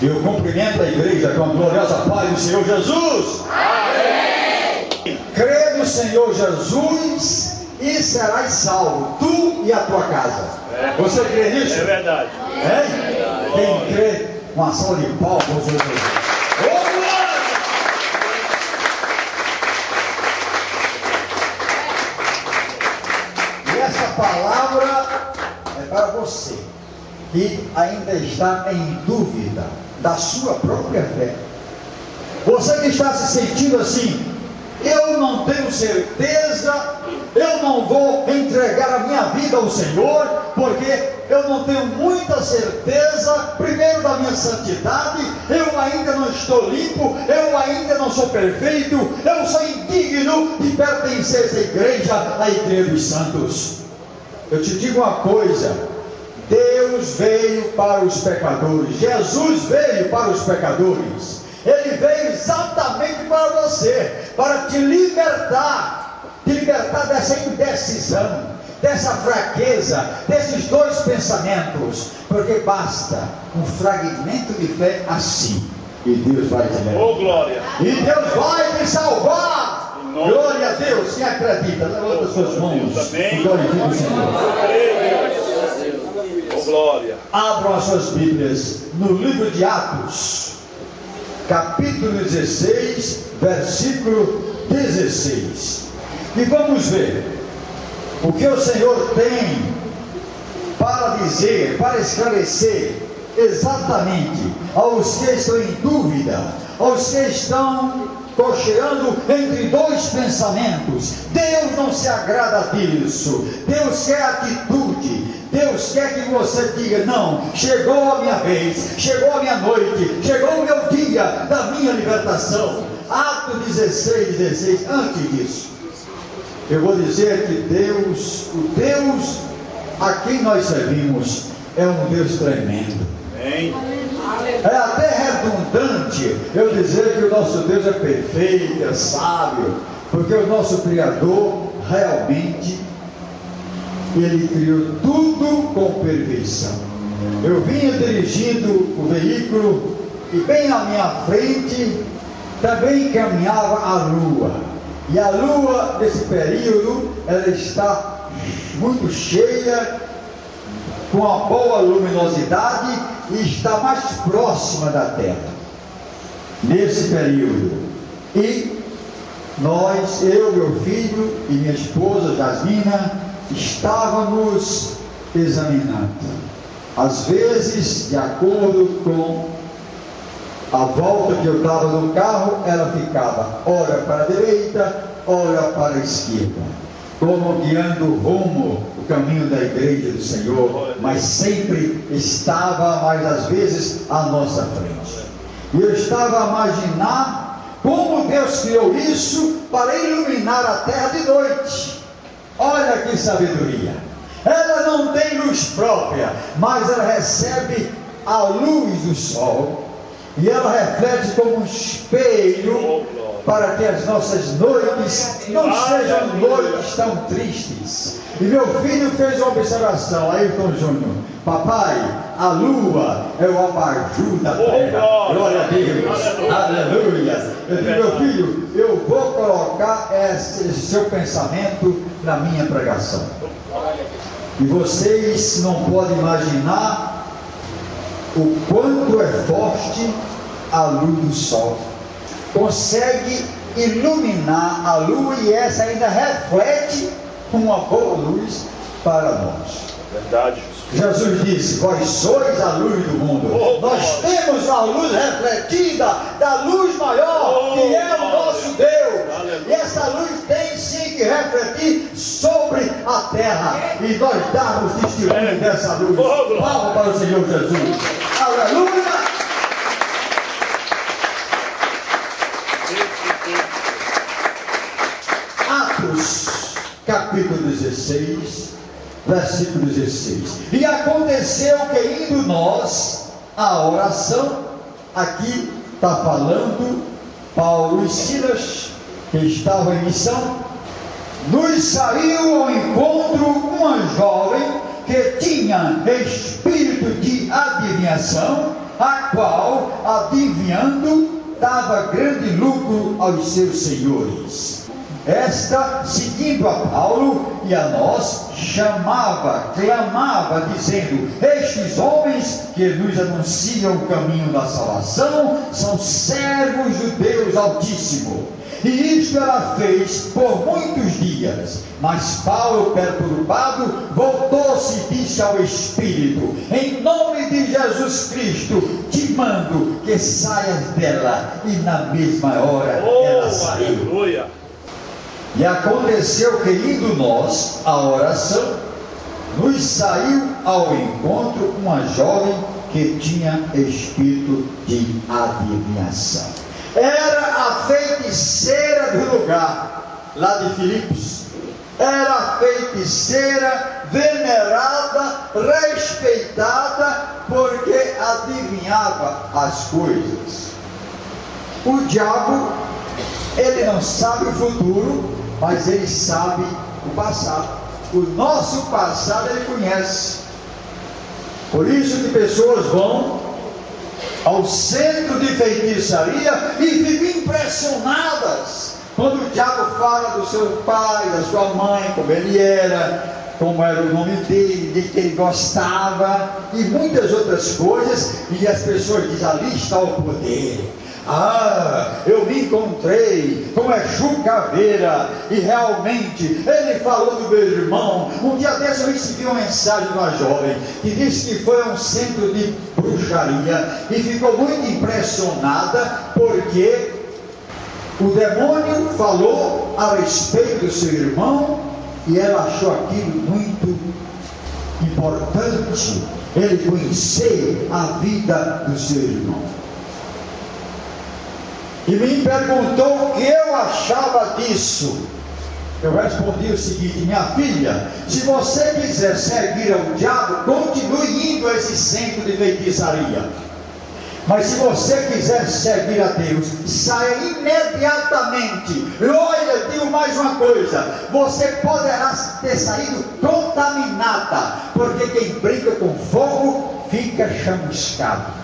Eu cumprimento a igreja com a gloriosa paz do Senhor Jesus. Amém. Crê no Senhor Jesus e serás salvo, tu e a tua casa. Você crê nisso? É verdade. É? Quem crê, uma salva de palmas ao Senhor Jesus. E essa palavra é para você que ainda está em dúvida da sua própria fé. Você que está se sentindo assim: eu não tenho certeza, eu não vou entregar a minha vida ao Senhor, porque eu não tenho muita certeza, primeiro, da minha santidade, eu ainda não estou limpo, eu ainda não sou perfeito, eu sou indigno de pertencer a essa igreja, a igreja dos santos. Eu te digo uma coisa: Deus veio para os pecadores, Jesus veio para os pecadores. Ele veio exatamente para você, para te libertar dessa indecisão, dessa fraqueza, desses dois pensamentos, porque basta um fragmento de fé assim, e Deus vai te levar. Oh, glória! E Deus vai te salvar. Glória a Deus. Quem acredita, levanta as suas mãos e glorifique o Senhor. Oh, glória! Abram as suas Bíblias no livro de Atos, capítulo 16, versículo 16. E vamos ver o que o Senhor tem para dizer, para esclarecer exatamente aos que estão em dúvida, aos que estão cocheando entre dois pensamentos. Deus não se agrada disso. Deus quer atitude. Deus quer que você diga: não, chegou a minha vez, chegou a minha noite, chegou o meu dia da minha libertação. Atos 16, 16. Antes disso, eu vou dizer que Deus, o Deus a quem nós servimos, é um Deus tremendo. Amém. É até redundante eu dizer que o nosso Deus é perfeito, é sábio, porque o nosso Criador realmente, Ele criou tudo com perfeição. Eu vinha dirigindo o veículo e bem à minha frente também caminhava a lua. E a lua, nesse período, ela está muito cheia, com uma boa luminosidade, e está mais próxima da Terra nesse período. E nós, eu, meu filho e minha esposa Jasmina, estávamos examinando. Às vezes, de acordo com a volta que eu estava no carro, ela ficava ora para a direita, ora para a esquerda, como guiando o rumo, o caminho da igreja do Senhor, mas sempre estava, mais às vezes, à nossa frente. E eu estava a imaginar como Deus criou isso para iluminar a terra de noite. Olha que sabedoria! Ela não tem luz própria, mas ela recebe a luz do sol, e ela reflete como um espelho, para que as nossas noites não sejam noites tão tristes. E meu filho fez uma observação, Ayrton Júnior: papai, a lua é o abajur da terra. Glória a Deus, aleluia. Eu digo: meu filho, eu vou colocar esse seu pensamento na minha pregação. E vocês não podem imaginar o quanto é forte a luz do sol. Consegue iluminar a lua, e essa ainda reflete uma boa luz para nós. Verdade. Jesus disse: vós sois a luz do mundo. Nós temos a luz refletida da luz maior, que é o nosso Deus. E essa luz tem sim que refletir sobre a terra, e nós damos testemunho dessa luz. Palmas para o Senhor Jesus. Aleluia. Atos, capítulo 16, versículo 16. E aconteceu que, indo nós à oração, aqui está falando Paulo e Silas, que estavam em missão, nos saiu ao encontro uma jovem que tinha espírito de adivinhação a qual, adivinhando, dava grande lucro aos seus senhores. Esta, seguindo a Paulo e a nós, chamava, clamava, dizendo: estes homens que nos anunciam o caminho da salvação são servos do Deus Altíssimo. E isto ela fez por muitos dias. Mas Paulo, perturbado, voltou-se e disse ao Espírito: em nome de Jesus Cristo, te mando que saias dela. E na mesma hora ela saiu. Aleluia. E aconteceu que, indo nós à oração, nos saiu ao encontro uma jovem que tinha espírito de adivinhação. Era a feiticeira do lugar, lá de Filipos. Era a feiticeira venerada, respeitada, porque adivinhava as coisas. O diabo, ele não sabe o futuro, mas ele sabe o passado. O nosso passado ele conhece. Por isso que pessoas vão ao centro de feitiçaria e ficam impressionadas quando o diabo fala do seu pai, da sua mãe, como ele era, como era o nome dele, de que ele gostava e muitas outras coisas, e as pessoas dizem: ali está o poder. Ah, eu me encontrei com Exu Caveira e realmente ele falou do meu irmão. Um dia desse eu recebi uma mensagem de uma jovem que disse que foi a um centro de bruxaria e ficou muito impressionada porque o demônio falou a respeito do seu irmão e ela achou aquilo muito importante, ele conhecer a vida do seu irmão. E me perguntou o que eu achava disso. Eu respondi o seguinte: minha filha, se você quiser seguir ao diabo, continue indo a esse centro de feitiçaria. Mas se você quiser seguir a Deus, saia imediatamente. E olha, digo mais uma coisa: você poderá ter saído contaminada, porque quem brinca com fogo fica chamuscado.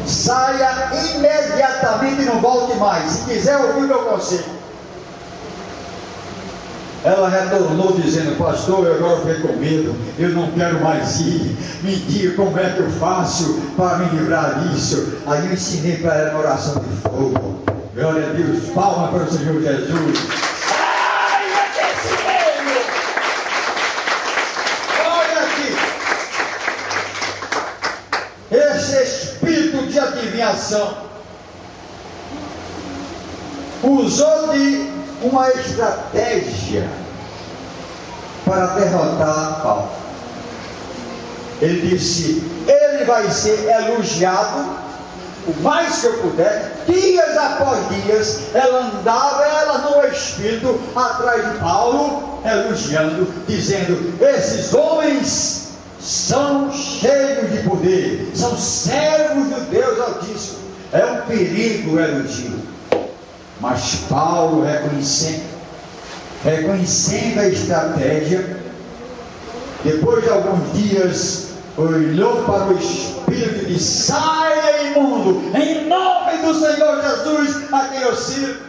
Saia imediatamente e não volte mais. Se quiser ouvir o meu conselho. Ela retornou dizendo: pastor, eu agora fiquei com medo, eu não quero mais ir, me diga como é que eu faço para me livrar disso. Aí eu ensinei para ela uma oração de fogo. Glória a Deus, palma para o Senhor Jesus. Olha aqui, esse espírito de adivinhação usou de uma estratégia para derrotar Paulo. Ele disse: ele vai ser elogiado o mais que eu puder. Dias após dias ela andava no espírito atrás de Paulo, elogiando, dizendo: esses homens são cheios de poder, são servos do Deus Altíssimo. É um perigo o elogio. Mas Paulo, reconhecendo a estratégia, depois de alguns dias, olhou para o Espírito e disse: saia, imundo, em nome do Senhor Jesus, a quem eu sirvo.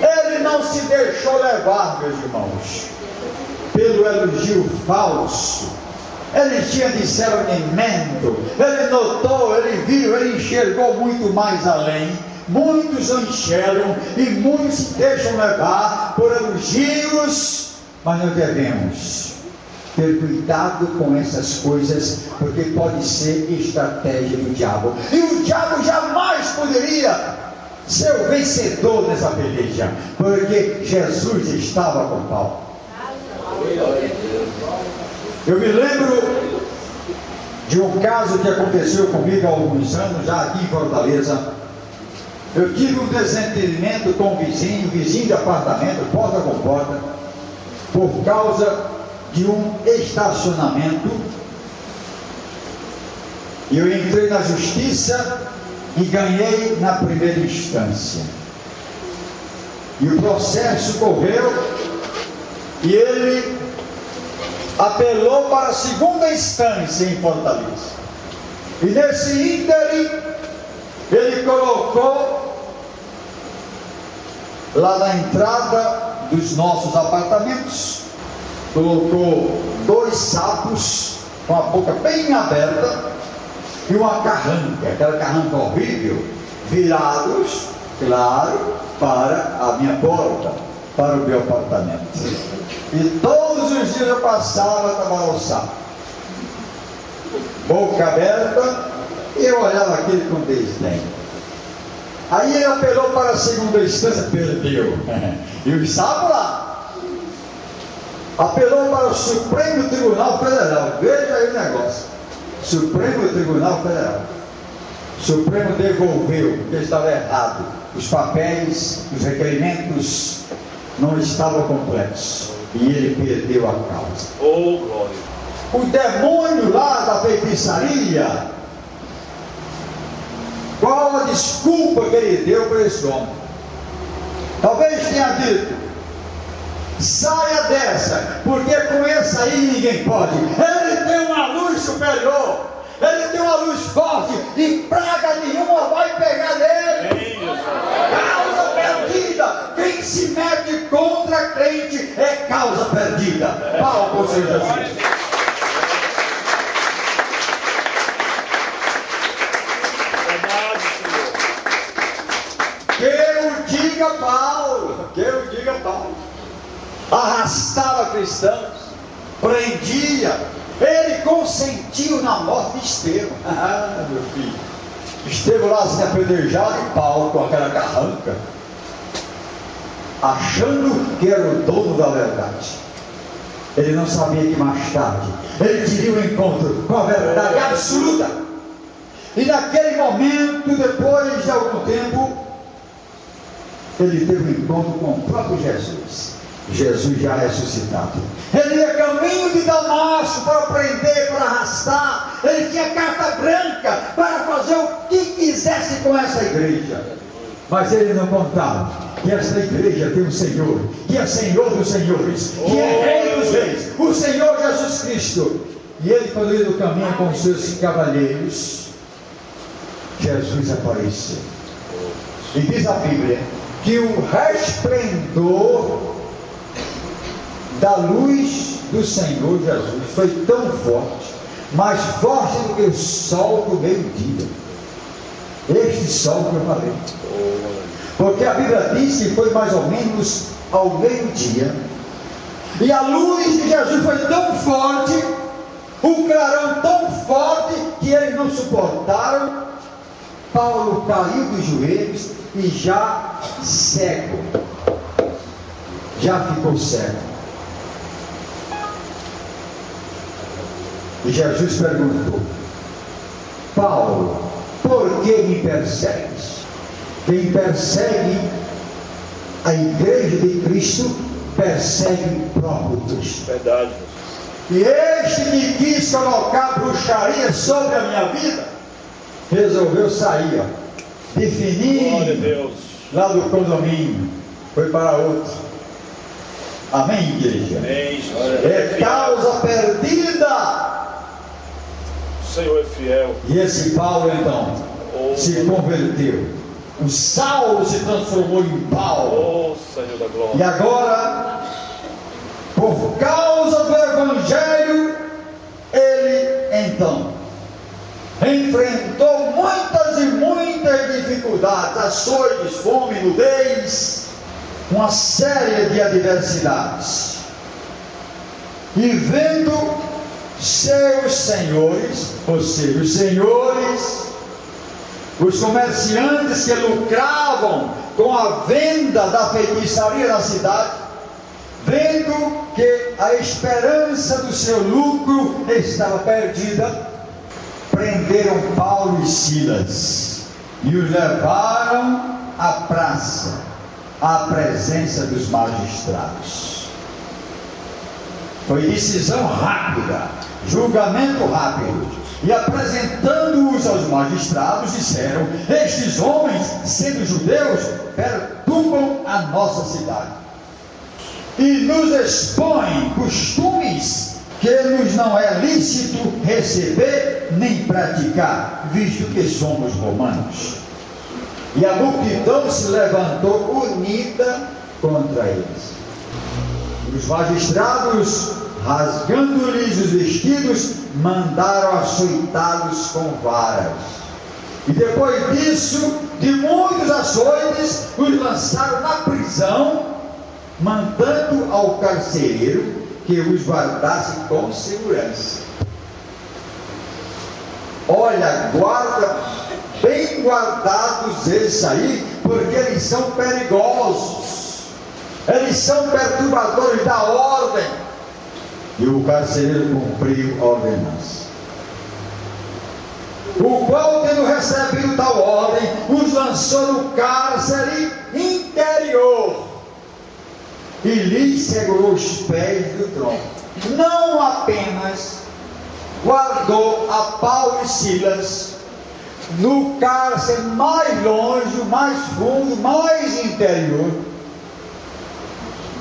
Ele não se deixou levar, meus irmãos, pelo elogio falso. Ele tinha discernimento, ele notou, ele viu, ele enxergou muito mais além. Muitos o enxergam e muitos se deixam levar por elogios, mas nós devemos ter cuidado com essas coisas, porque pode ser estratégia do diabo, e o diabo jamais poderia ser o vencedor nessa peleja, porque Jesus estava com Paulo. Eu me lembro de um caso que aconteceu comigo há alguns anos, já aqui em Fortaleza. Eu tive um desentendimento com o vizinho de apartamento, porta com porta, por causa de um estacionamento. E eu entrei na justiça e ganhei na primeira instância. E o processo correu e ele apelou para a segunda instância em Fortaleza. E nesse ínterim, ele colocou lá na entrada dos nossos apartamentos, colocou 2 sapos com a boca bem aberta e uma carranca, aquela carranca horrível, virados, claro, para a minha porta, para o meu apartamento. E todos os dias eu passava, estava lá o sapo, boca aberta, e eu olhava aquele com desdém. Aí ele apelou para a segunda instância, perdeu. E o sapo lá. Apelou para o Supremo Tribunal Federal. Veja aí o negócio. Supremo Tribunal Federal. O Supremo devolveu, porque estava errado. Os papéis, os requerimentos não estavam completos. E ele perdeu a causa. Oh, glória! O demônio lá da feitiçaria, qual a desculpa que ele deu para esse homem? Talvez tenha dito: saia dessa, porque com essa aí ninguém pode. Ele tem uma luz superior, ele tem uma luz forte, e praga nenhuma vai pegar nele. Causa perdida. Quem se mete contra crente é causa perdida. Palma ao Senhor Jesus. Que eu diga Paulo, arrastava cristãos, prendia, ele consentiu na morte de Estevão. Meu filho, Estevão lá sendo apedrejado, e Paulo com aquela carranca, achando que era o dono da verdade. Ele não sabia que mais tarde ele teria um encontro com a verdade absoluta. E naquele momento, depois de algum tempo, ele teve um encontro com o próprio Jesus. Jesus já ressuscitado. Ele ia caminho de Damasco para prender, para arrastar. Ele tinha carta branca para fazer o que quisesse com essa igreja. Mas ele não contava que essa igreja tem um Senhor, que é Senhor dos senhores, que é Rei dos reis, o Senhor Jesus Cristo. E ele, quando ia no caminho com os seus cavalheiros, Jesus apareceu. E diz a Bíblia que o resplendor da luz do Senhor Jesus foi tão forte, mais forte do que o sol do meio-dia. Este sol que eu falei. Porque a Bíblia diz que foi mais ou menos ao meio-dia, e a luz de Jesus foi tão forte, o clarão tão forte, que eles não suportaram. Paulo caiu dos joelhos e já cego, já ficou cego. E Jesus perguntou: Paulo, por que me persegues? Quem persegue a igreja de Cristo persegue o próprio Cristo. Verdade. E este que quis colocar bruxaria sobre a minha vida, resolveu sair, de fininho, lá do condomínio, foi para outro. Amém, igreja? Amém. É causa perdida. O Senhor é fiel. E esse Paulo então se converteu. O Saulo se transformou em Paulo. Oh, Senhor da glória. E agora, por causa do Evangelho, ele então enfrentou muitas e muitas dificuldades, açoites, fome, nudez, uma série de adversidades. E vendo seus senhores, ou seja, os senhores, os comerciantes que lucravam com a venda da feitiçaria na cidade, vendo que a esperança do seu lucro estava perdida, prenderam Paulo e Silas e os levaram à praça, à presença dos magistrados. Foi decisão rápida, julgamento rápido. E apresentando-os aos magistrados, disseram: estes homens, sendo judeus, perturbam a nossa cidade e nos expõem costumes que que nos não é lícito receber nem praticar, visto que somos romanos. E a multidão se levantou unida contra eles. Os magistrados, rasgando-lhes os vestidos, mandaram açoitá-los com varas. E depois disso, de muitos açoites, os lançaram na prisão, mandando ao carcereiro que os guardasse com segurança. Olha, guarda, bem guardados esses aí, porque eles são perigosos, eles são perturbadores da ordem. E o carcereiro cumpriu a ordenança, o qual, tendo recebido tal ordem, os lançou no cárcere interior e lhes segurou os pés do tronco. Não apenas guardou a Paulo e Silas no cárcere mais longe, mais fundo, mais interior,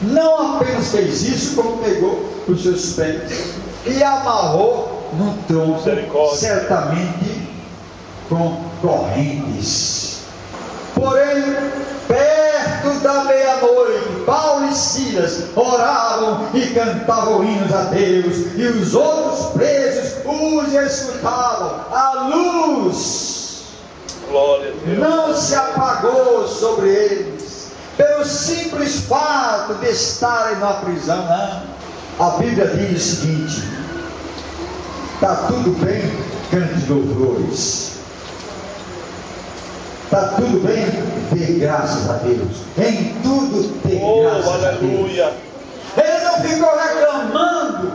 não apenas fez isso, como pegou os seus pés e amarrou no tronco, certamente com correntes. Porém, perto da meia-noite, Paulo e Silas oravam e cantavam hinos a Deus, e os outros presos os escutavam. A luz, glória a Deus, não se apagou sobre eles, pelo simples fato de estarem na prisão, não. A Bíblia diz o seguinte: está tudo bem, cante louvores. Está tudo bem, dê graças a Deus. Em tudo dê graças a Deus. Ele não ficou reclamando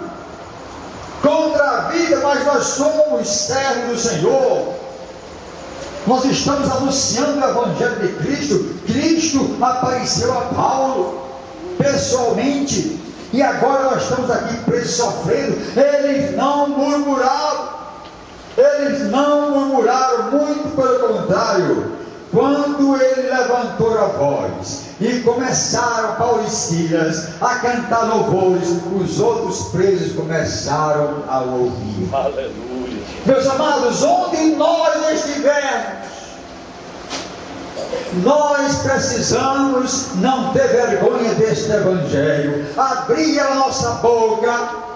contra a vida, mas nós somos servos do Senhor. Nós estamos anunciando o Evangelho de Cristo. Cristo apareceu a Paulo pessoalmente, e agora nós estamos aqui presos sofrendo. Eles não murmuraram, muito pelo contrário. Quando ele levantou a voz e começaram, Paulo e Silas, a cantar louvores, os outros presos começaram a ouvir. Aleluia. Meus amados, onde nós estivermos, nós precisamos não ter vergonha deste Evangelho, abrir a nossa boca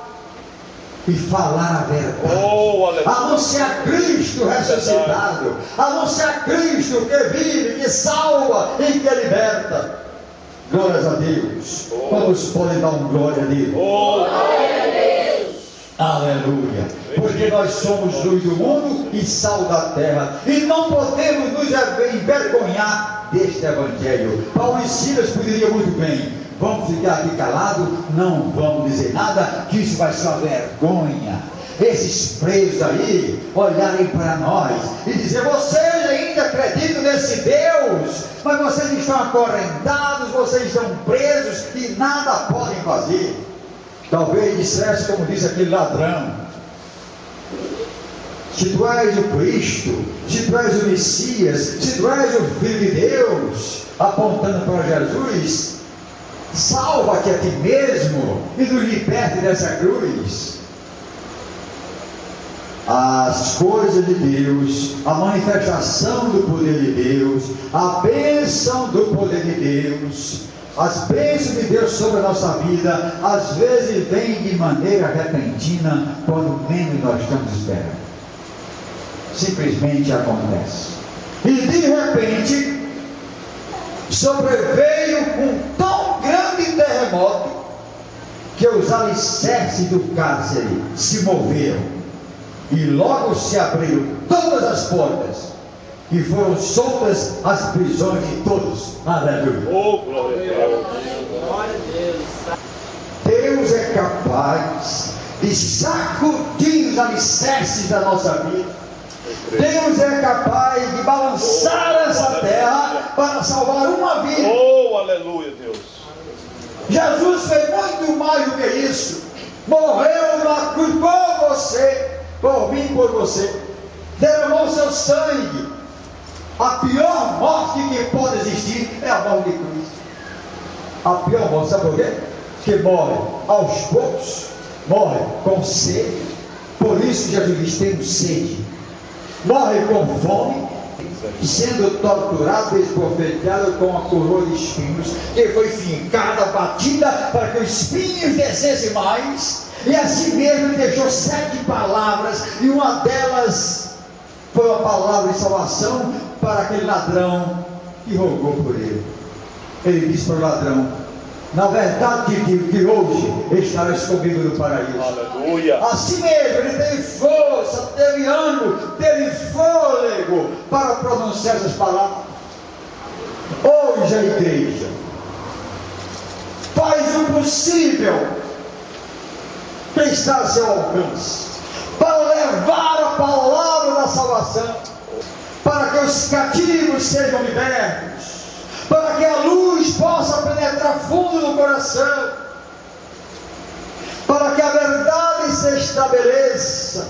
e falar a verdade, anunciar Cristo ressuscitado, anunciar Cristo que vive, que salva e que liberta. Glórias a Deus. Quantos podem dar um glória a Deus? Glória a Deus. Aleluia. Porque nós somos luz do mundo e sal da terra, e não podemos nos envergonhar deste Evangelho. Paulo e Silas poderiam muito bem: vamos ficar aqui calados, não vamos dizer nada, que isso vai ser uma vergonha. Esses presos aí olharem para nós e dizer: vocês ainda acreditam nesse Deus, mas vocês estão acorrentados, vocês estão presos e nada podem fazer. Talvez dissesse, como diz aquele ladrão: se tu és o Cristo, se tu és o Messias, se tu és o Filho de Deus, apontando para Jesus, salva-te a ti mesmo e nos liberte dessa cruz. As coisas de Deus, a manifestação do poder de Deus, a bênção do poder de Deus, as bênçãos de Deus sobre a nossa vida, às vezes vêm de maneira repentina, quando menos nós estamos esperando. Simplesmente acontece. E de repente sobreveio um tão grande terremoto que os alicerces do cárcere se moveram e logo se abriram todas as portas e foram soltas as prisões de todos. Aleluia. Glória a Deus. Deus é capaz de sacudir os alicerces da nossa vida. Deus é capaz de balançar essa terra para salvar uma vida. Aleluia, Deus. Jesus fez muito mais do que isso. Morreu na cruz por você, por mim, por você. Derramou seu sangue. A pior morte que pode existir é a morte de Cristo. A pior morte, sabe por quê? Que morre aos poucos, morre com sede. Por isso Jesus diz: temos sede. Morre com fome, sendo torturado e esbofeteado com a coroa de espinhos, que foi fincada, batida, para que os espinhos descessem mais. E assim mesmo ele deixou 7 palavras, e uma delas foi uma palavra de salvação para aquele ladrão que rogou por ele. Ele disse para o ladrão: na verdade te digo que hoje estarás comigo no paraíso. Aleluia. Assim mesmo, ele teve força, teve ânimo, teve fôlego para pronunciar essas palavras. Hoje a igreja faz o possível que está a seu alcance para levar a palavra da salvação, para que os cativos sejam libertos, para que a luz possa penetrar fundo no coração, para que a verdade se estabeleça,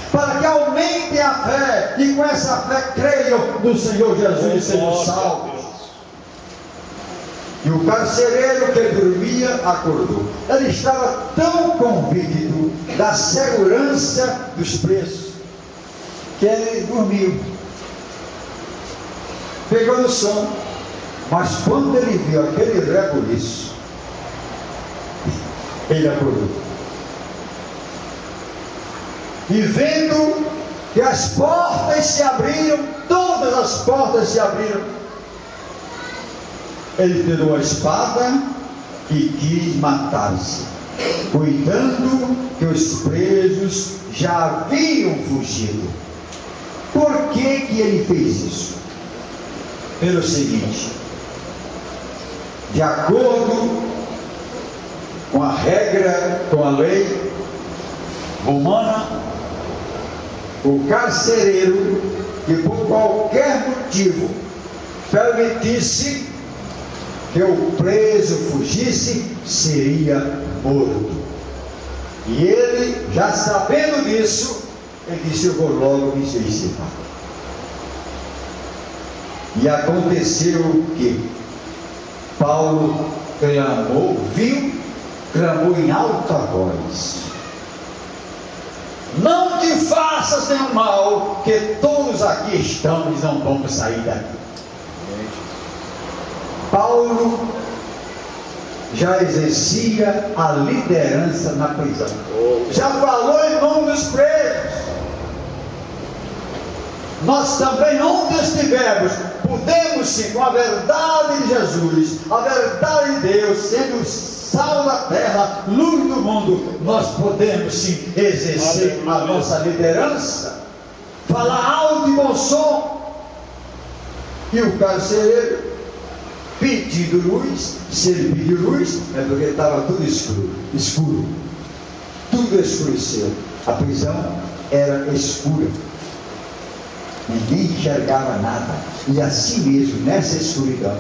para que aumente a fé, e com essa fé creiam no Senhor Jesus e sejam salvos. E o carcereiro que dormia acordou. Ele estava tão convicto da segurança dos presos que ele dormiu, pegou no sono. Mas quando ele viu aquele rebuliço, ele acordou. E vendo que as portas se abriram, todas as portas se abriram, ele tirou a espada e quis matar-se, cuidando que os presos já haviam fugido. Por que que ele fez isso? Pelo seguinte: de acordo com a regra, com a lei romana, o carcereiro que por qualquer motivo permitisse que o preso fugisse, seria morto. E ele, já sabendo disso, ele disse: eu vou logo me suicidar. E aconteceu que Paulo clamou, clamou em alta voz: não te faças nenhum mal, que todos aqui estamos e não vamos sair daqui. Paulo já exercia a liderança na prisão, já falou em nome dos presos. Nós também, onde estivermos, podemos sim, com a verdade de Jesus, a verdade de Deus, sendo sal da terra, luz do mundo, nós podemos sim exercer a nossa liderança, falar alto e bom som. E o carcereiro pedindo luz. Se ele pediu luz, é porque estava tudo escuro, tudo escureceu. A prisão era escura, ninguém enxergava nada. E assim mesmo, nessa escuridão,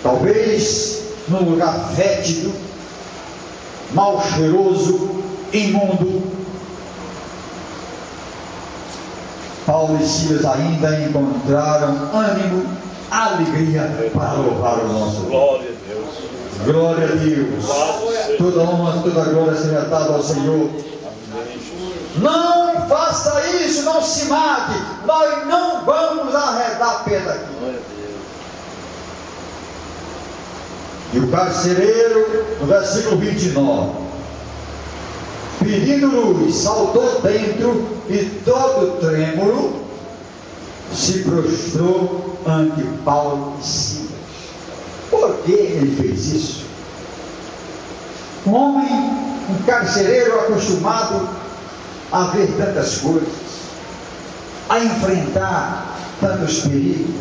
talvez num lugar fétido, mal cheiroso, imundo, Paulo e Silas ainda encontraram ânimo, alegria para louvar o nosso Deus. Glória a Deus. Glória a Deus. Toda honra, toda glória seja dada ao Senhor. Não faça isso, não se mate. Nós não vamos arredar pena aqui. E o carcereiro, no versículo 29, pedindo luz, saltou dentro e todo trêmulo se prostrou ante Paulo e Silas. Por que ele fez isso? Um homem, um carcereiro acostumado a ver tantas coisas, a enfrentar tantos perigos,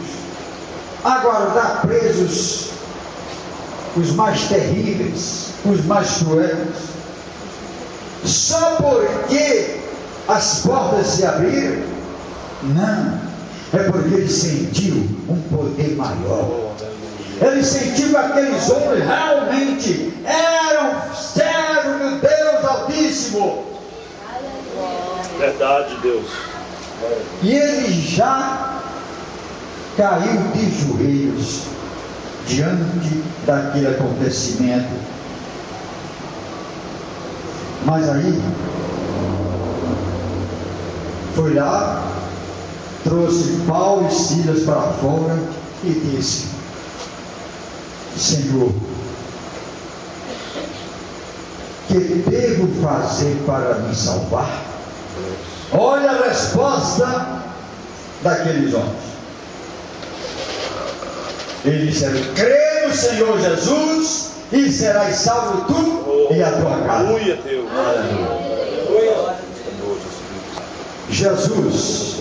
a guardar presos os mais terríveis, os mais cruéis, só porque as portas se abriram? Não, é porque ele sentiu um poder maior. Ele sentiu que aqueles homens realmente eram servos do Deus Altíssimo. Verdade, Deus. E ele já caiu de joelhos diante daquele acontecimento. Mas aí, foi lá, trouxe Paulo e Silas para fora e disse: Senhor, que devo fazer para me salvar? Olha a resposta daqueles homens. Eles disseram: crê no Senhor Jesus e serás salvo tu e a tua casa. Aleluia, Deus. Jesus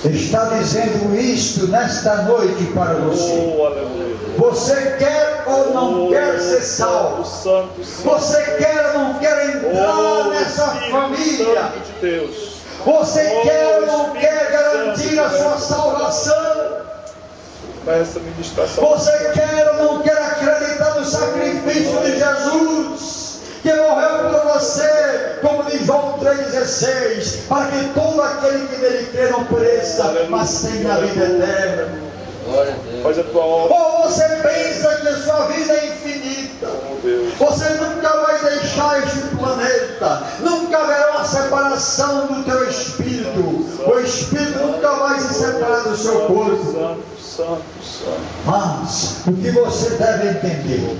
está dizendo isto nesta noite para você. Você quer ou não quer ser salvo? Você quer ou não quer entrar nessa família? Você quer ou não quer garantir a sua salvação? Você quer ou não quer acreditar no sacrifício de Jesus, que morreu por você, como diz João 3,16, para que todo aquele que nele crê não pereça, mas tenha a vida eterna? Faz a tua obra. Ou você pensa que a sua vida é infinita? Você nunca vai deixar este planeta, nunca haverá uma separação do teu espírito, o espírito nunca vai se separar do seu corpo. Mas o que você deve entender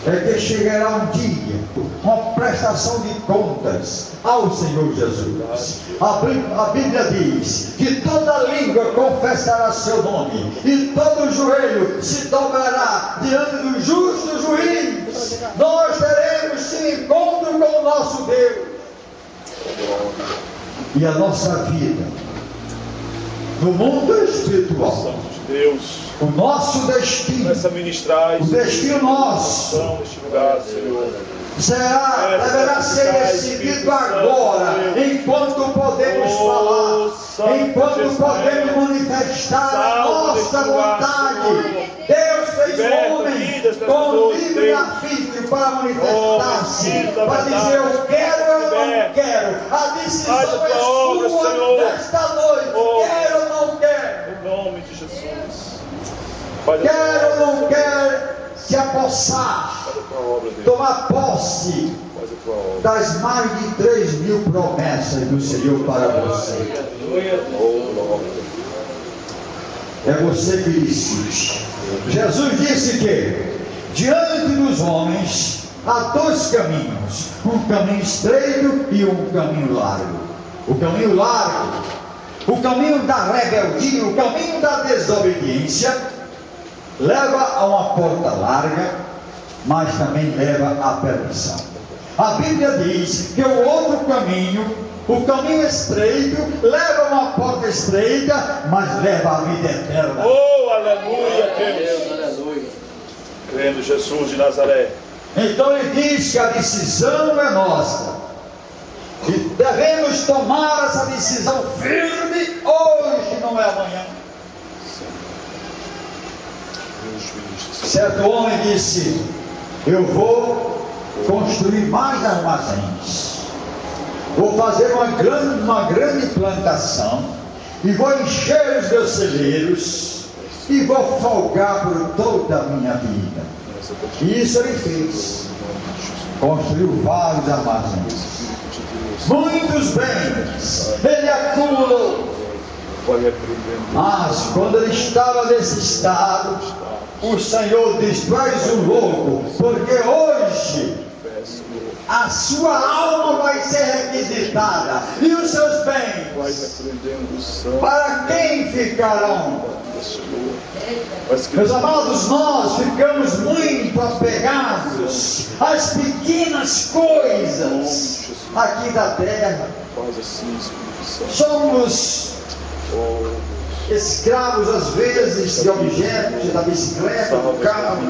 é que chegará um dia, uma prestação de contas ao Senhor Jesus. A Bíblia diz que toda língua confessará seu nome e todo joelho se dobrará diante do justo juiz. Nós teremos esse encontro com o nosso Deus. E a nossa vida no mundo espiritual, Deus, o nosso destino, o destino nosso, neste lugar, Senhor, deverá ser decidido agora, enquanto podemos falar, enquanto podemos manifestar a nossa vontade. Deus fez o homem com livre-arbítrio para manifestar-se, para dizer: eu quero ou não quero. A decisão é sua nesta noite. Quero ou não quero? em nome de Jesus. Quer ou não quer se apossar, tomar posse das mais de 3.000 promessas do Senhor para você? É você que decide. Jesus disse que diante dos homens há dois caminhos, um caminho estreito e um caminho largo. O caminho largo, o caminho da rebeldia, o caminho da desobediência, leva a uma porta larga, mas também leva à perdição. A Bíblia diz que o outro caminho, o caminho estreito, leva a uma porta estreita, mas leva à vida eterna. Oh, aleluia, Deus. Crendo em Jesus de Nazaré. Então ele diz que a decisão é nossa. E devemos tomar essa decisão firme hoje, não é amanhã. Certo homem disse: eu vou construir mais armazéns, vou fazer uma grande plantação e vou encher os meus celeiros e vou folgar por toda a minha vida. E isso ele fez. Construiu vários armazéns, muitos bens ele acumulou. Mas quando ele estava nesse estado, o Senhor diz: tu és um louco, porque hoje a sua alma vai ser requisitada e os seus bens, para quem ficarão? Meus amados, nós ficamos muito apegados às pequenas coisas aqui da terra. Somos escravos às vezes de objetos, da bicicleta, do carro,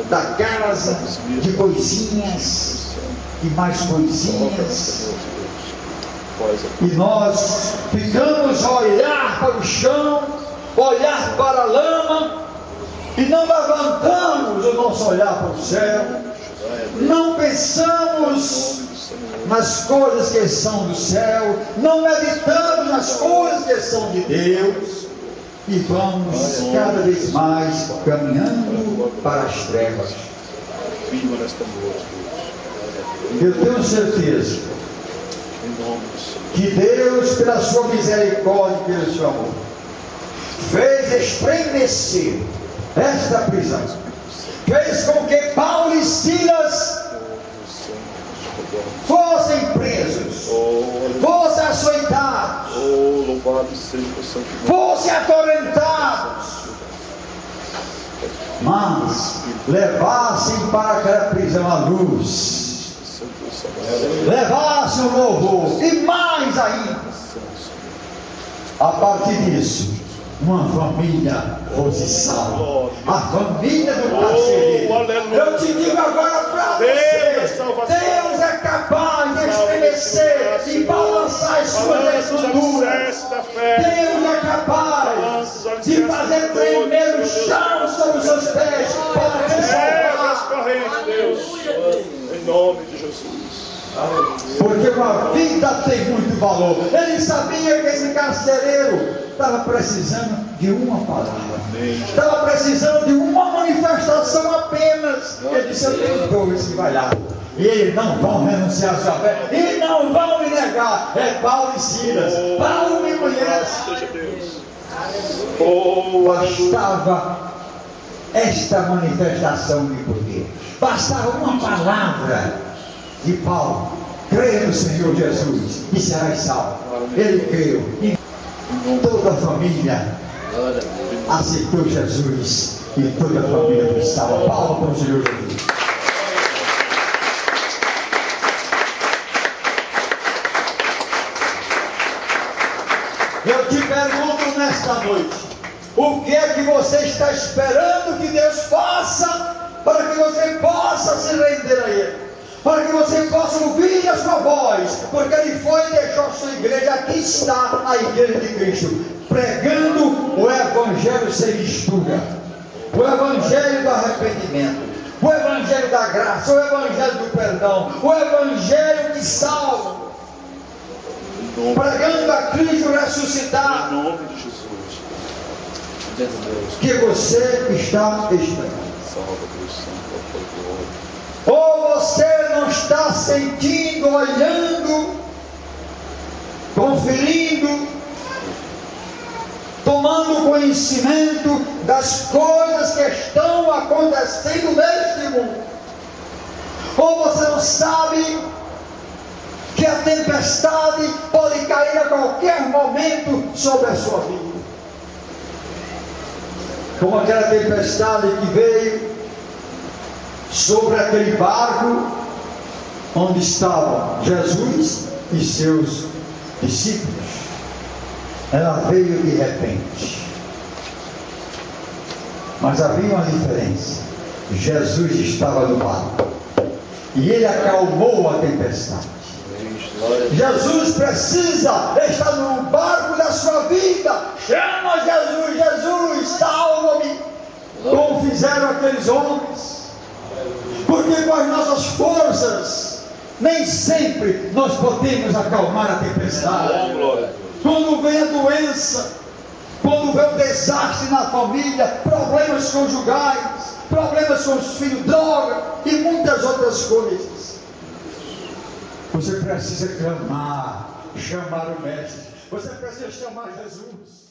da casa, de coisinhas e mais coisinhas. E nós ficamos a olhar para o chão, olhar para a lama, e não levantamos o nosso olhar para o céu, não pensamos nas coisas que são do céu, não meditamos nas coisas que são de Deus, e vamos cada vez mais caminhando para as trevas. Eu tenho certeza que Deus, pela sua misericórdia e pelo seu amor, fez estremecer esta prisão, fez com que Paulo e Silas fossem presos, fossem açoitados, fossem atormentados, mas levassem para aquela prisão a luz, levassem o louvor, e mais ainda, a partir disso, uma família fosse salva, a família do carcereiro. Eu te digo agora para você, Deus é capaz de estremecer e balançar as suas estruturas. Deus é capaz de fazer tremer o chão sobre os seus pés para te salvar. Em nome de Jesus. Porque uma vida tem muito valor. Ele sabia que esse carcereiro estava precisando de uma palavra, estava precisando de uma manifestação apenas. Ele disse: eu tenho dois que vai lá, e eles não vão renunciar à sua fé, e não vão me negar. É Paulo e Silas. Paulo me conhece. Bastava esta manifestação de poder, bastava uma palavra de Paulo: creia no Senhor Jesus e serás salvo. Ele creu, e toda a família aceitou Jesus, e toda a família foi salva. Paulo para o Senhor Jesus. Eu te pergunto nesta noite: o que é que você está esperando que Deus faça para que você possa se render a Ele? Para que você possa ouvir a sua voz, porque Ele foi e deixou a sua igreja. Aqui está a igreja de Cristo, pregando o Evangelho sem mistura, o Evangelho do arrependimento, o Evangelho da graça, o Evangelho do perdão, o Evangelho que salva, pregando a Cristo ressuscitado. Em nome de Jesus. Que você está esperando. Ou você não está sentindo, olhando, conferindo, tomando conhecimento das coisas que estão acontecendo neste mundo? Ou você não sabe que a tempestade pode cair a qualquer momento sobre a sua vida? Como aquela tempestade que veio sobre aquele barco onde estavam Jesus e seus discípulos. Ela veio de repente, mas havia uma diferença: Jesus estava no barco e ele acalmou a tempestade. Jesus precisa estar no barco da sua vida. Chama Jesus: Jesus, salva-me, como fizeram aqueles homens. Porque com as nossas forças nem sempre nós podemos acalmar a tempestade. Quando vem a doença, quando vem o desastre na família, problemas conjugais, problemas com os filhos, droga e muitas outras coisas, você precisa clamar, chamar o Mestre. Você precisa chamar Jesus.